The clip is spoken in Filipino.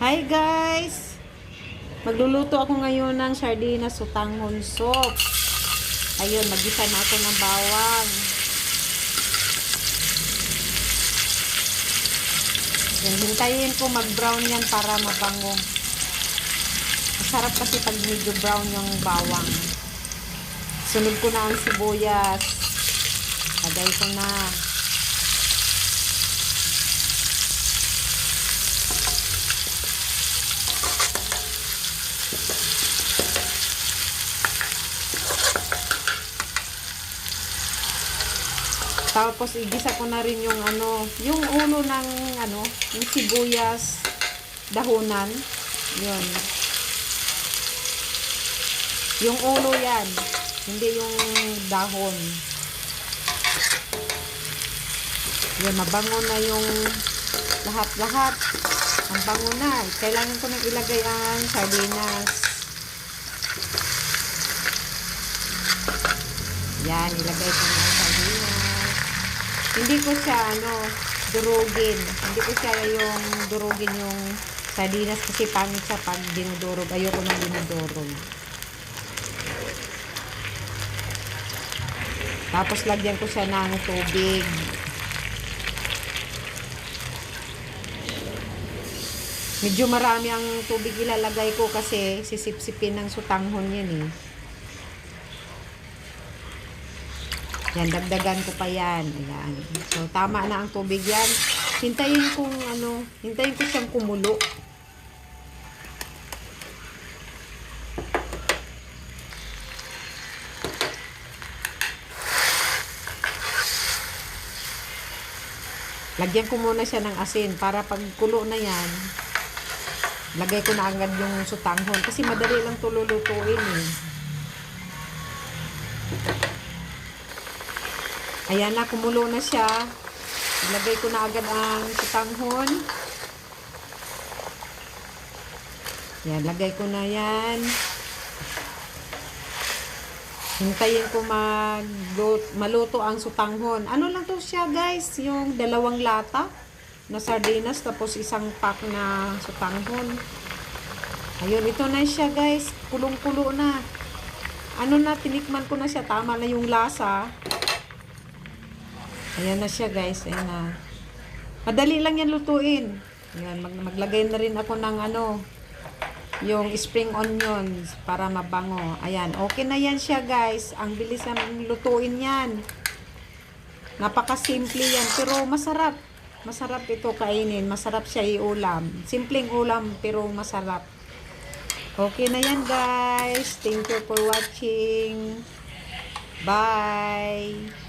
Hi guys! Magluluto ako ngayon ng sardinas sutanghon soup. Ayun, mag-isa na ako ng bawang. Yan, hintayin ko mag-brown yan para mabango. Masarap kasi pag medyo brown yung bawang. Sunod ko na ang sibuyas. Lagay ko na. Tapos igisa ko na rin yung yung ulo ng yung sibuyas dahunan. Yun. Yung ulo yan, hindi yung dahon. Yun, mabango na yung lahat-lahat. Ang bango na. Kailangan ko nang ilagay ang sardinas. Yan, ilagay ko na ang sardinas. Hindi ko siya durugin. Hindi ko siya yung durugin yung sardinas kasi pangit siya pag dinudurog. Ayoko nang dinudurog. Tapos lagyan ko siya ng tubig. Medyo marami ang tubig ilalagay ko kasi sisipsipin ng sutanghon yan eh. Yan, dagdagan ko pa yan. Ayan. So, tama na ang tubig yan. Hintayin ko siyang kumulo. Lagyan ko muna siya ng asin para pag kulo na yan, lagay ko na agad yung sutanghon. Kasi madali lang ito lulutuin eh. Ayan na, kumulo na siya. Ilagay ko na agad ang sutanghon. Yan, lagay ko na yan. Hintayin ko maluto ang sutanghon. Ano lang to siya guys? Yung 2 lata na sardinas tapos 1 pack na sutanghon. Ayun, ito na siya guys. Kulong-kulo na. Tinikman ko na siya. Tama na yung lasa. Ayan na siya guys. Ayan na. Madali lang yan lutuin. Ayan, maglagay na rin ako ng yung spring onions para mabango. Ayan, okay na yan siya guys. Ang bilis naman lutuin yan. Napaka-simple yan. Pero masarap. Masarap ito kainin. Masarap siya iulam. Simpleng ulam pero masarap. Okay na yan guys. Thank you for watching. Bye.